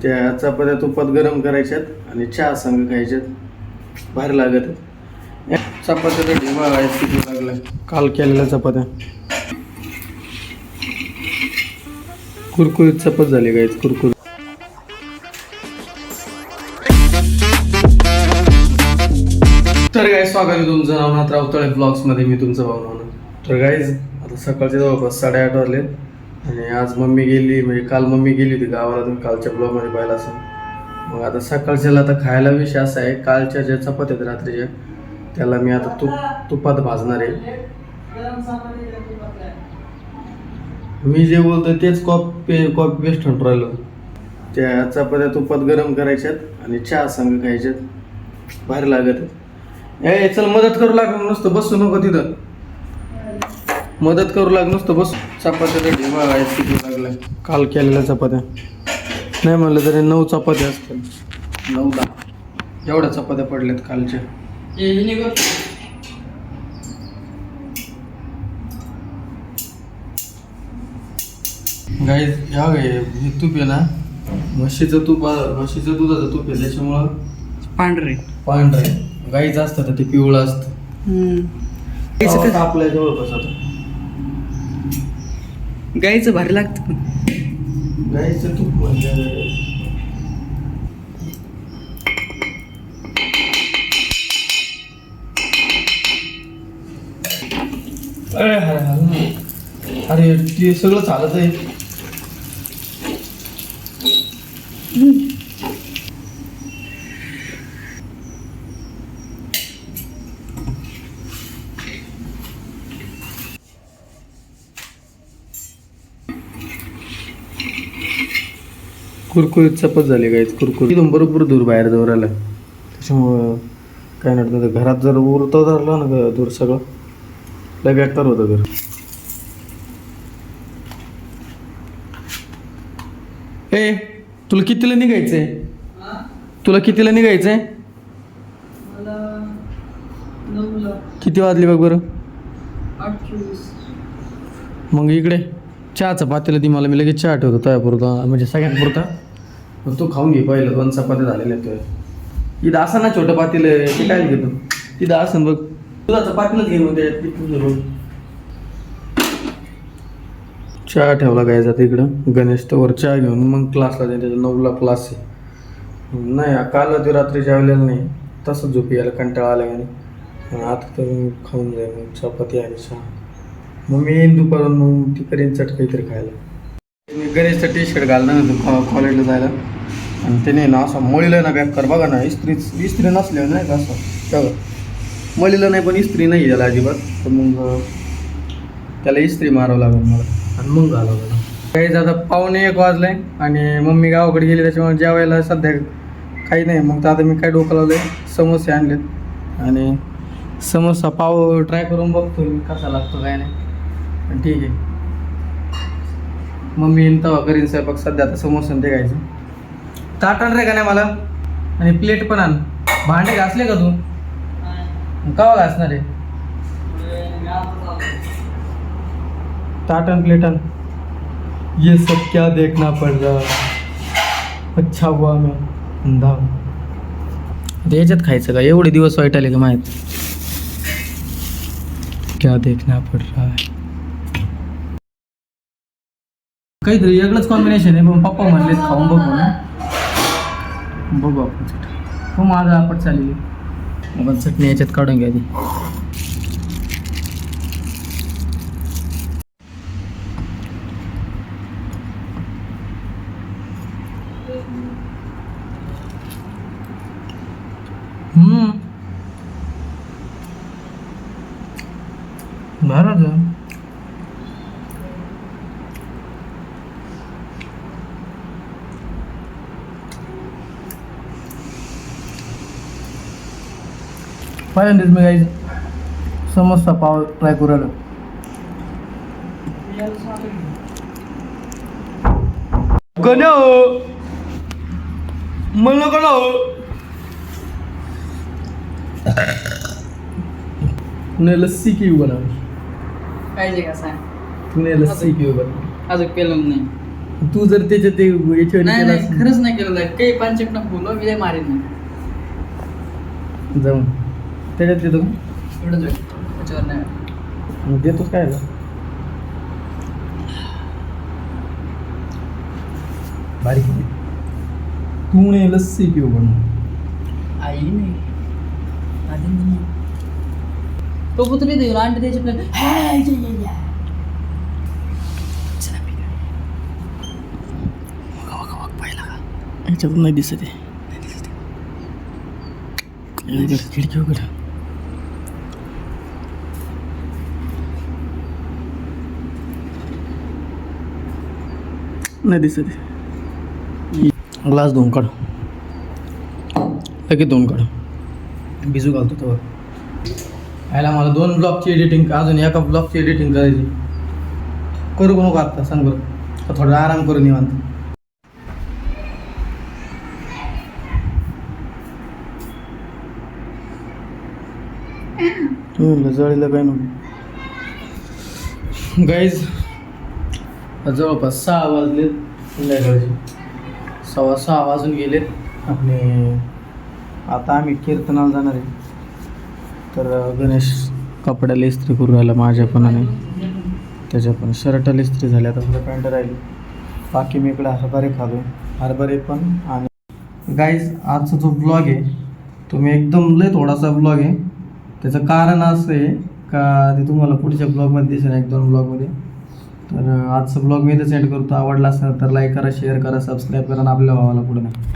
त्या चपात्या तुपात गरम करायच्यात आणि चहा संग खायच्यात. भारी लागत. चपात्याला ढिमा आहे किती लागलाय. काल केलेल्या चपात्या कुरकुरीत चपात झाली गाईच कुरकुरीत. तर गाईज स्वागत आहे तुमचं नवनाथ रावतळे ब्लॉग्समध्ये. मी तुमचं भावना. तर गाईज आता सकाळचे जवळपास 8:30 वाजले आणि आज मम्मी गेली, म्हणजे काल मम्मी गेली होती गावाला. तुम्ही कालच्या ब्लॉगमध्ये पाहिला असेल. मग आता सकाळच्याला आता खायला विषय असा आहे, कालच्या ज्या चपात्या आहेत रात्रीच्या त्याला मी आता तुपात भाजणार आहे. मी जे बोलतो तेच कॉपी पेस्ट ठेवून राहिलो. त्या चपात्या तुपात गरम करायच्यात आणि चहा संग खायच्यात. भारी लागत. ए चल मदत करू लाग, नुसतं बसू नको तिथं. मदत करू लाग, नुसतं बस. चपात्या ढिमा आहे किती लागलाय. काल केलेल्या चपात्या नाही म्हणलं तरी 9 चपात्या असतील. 9-10 एवढ्या चपात्या पडल्यात कालच्या. गाईज ह्या हे तूप आहे ना, म्हशीचं दुधाचं तूप आहे, त्याच्यामुळं पांढरे गाईचं असतं तर ते पिवळं असतं. आपल्या जवळपास आता गाईचं भारी लागतं. गाईचं तूप म्हणजे अरे ते सगळं चालत आहे. कुरकुरीत चपत झाली गाईच कुरकुरीत. एकदम बरोबर दूर बाहेर जवळ आला, त्याच्यामुळं काय नव्हतं. घरात जर उरतं धरलं ना दूर सगळं लय बेकार होतं घर. ए तुला कितीला निघायचंय? किती वाजले बघ बरं. 8:24. मग इकडे चहाचं पातेलं ती मला, मी लगेच चहा ठेवतो तयापुरता, म्हणजे सगळ्यात पुरता. मग तू खाऊन घे पहिलं. 2 चपात्या झालेल्या आहेत. इथं असं ना छोटं पातेलं, ते काय घेतो तिथं असं बघ. दुधाचं पातेलंच घे मग त्याच्यात. चहा ठेवला काय जातं इकडं. गणेश तर वर चहा घेऊन मग क्लासला जाईल. त्याच्या 9ला क्लास आहे. नाही काल ते रात्री जेवलेलं नाही, तसंच झोपी यायला कंटाळा आला आणि आता तर खाऊन जाईल मग चपाती आणि चहा. मग मी येईन दुपारून, मग ती करीन चट काहीतरी खायला. मी गणेशचं टी-शर्ट घालणार होतं कॉलेजला जायला आणि त्याने ना असं मळीलं ना बॅकर. बघा ना, इस्त्री नसल्यावर नाही का असं तेव्हा मळीलं नाही, पण इस्त्री नाही त्याला अजिबात. तर मग त्याला इस्त्री मारावं लागेल मला आणि मग घालावं. काही आता 1:45 वाजले आणि मम्मी गावाकडे गेली, त्याच्यामुळे जेवायला सध्या काही नाही. मग तर आता मी काय डोकं लावलं आहे, समोसे आणलेत आणि समोसा पाव ट्राय करून बघतो मी कसा लागतो काय नाही. पण ठीक आहे, मम्मी येईन तेव्हा करीन स्वयंपाक. सध्या आता समोसा ते खायचं. ताट आण रे का नाही मला, आणि प्लेट पण आण. भांडे घासले का तू? केव्हा घासणार आहे? ताट आण, प्लेट आण. ये सब क्या देखना पड़ रहा, अच्छा हुआ मैं अंधा हूं. याच्यात खायचं का? एवढे दिवस वाईट आले का माहीत. क्या देखना पड़ रहा है. काहीतरी वेगळंच कॉम्बिनेशन आहे, पण पप्पा म्हणले खाऊन बघू ना. बघू आपण चट. हो माझा आपट चालली. आपण चटणी याच्यात काढून घ्या ती. भारत पहिल्यांदाच मी काही समोसा पाव ट्राय करू राहिलो. गण्या मला नको ना तूने लस्सी क्यों बनाई? पाहिजे का सांग. तूने लस्सी क्यों बनाई? अजून केलं नाही. तू जर त्याच्या ते याच्यावर नाही केलं नाही असतं- खरंच नाही केलेलं आहे काही पांचट नको बोलो मी लय मारेन नाही जाऊन त्याच्यात देतो का? एवढंच होईल त्याच्यावर नाही मग देतोच काय आता? बारीक आहे. तू म्हणे लस्सी पिऊ पण आई नाही आधी नाही तो पुतली देऊ अंडे द्यायचे आपल्याला याच्यातून नाही दिसत आहे खिडकी उघड नाही दिसत आहे ग्लास धुवून काढ लगेच धुवून काढ भिजू घालतो तर यायला मला 2 ब्लॉगची एडिटिंग अजून एका ब्लॉगची एडिटिंग करायची करू नको आत्ता सांग बरं का थोडा आराम करून निवांत जळीला काय नको गाईज जवळपास 6 वाजलेत संध्याकाळचे 6:15 वाजून गेलेत आणि आता आम्ही कीर्तनाला जाणार आहे तर गणेश कपड्याला इस्त्री करून राहिला माझ्यापणाने त्याच्या पण शर्टाला इस्त्री झाली आता फक्त पॅन्ट राहिली बाकी मी इकडे हरभरे खालो हरभरे पण आणि गाईज आजचा जो ब्लॉग आहे तो मी एकदम लय थोडासा ब्लॉग आहे त्याचं कारण असं आहे का ते तुम्हाला पुढच्या ब्लॉगमध्ये दिसेल 1-2 ब्लॉगमध्ये तर आजचा ब्लॉग मी इथं सेंड करतो आवडला असेल तर लाईक करा शेअर करा सबस्क्राईब करा आणि आपल्या भावाला पुढे नाही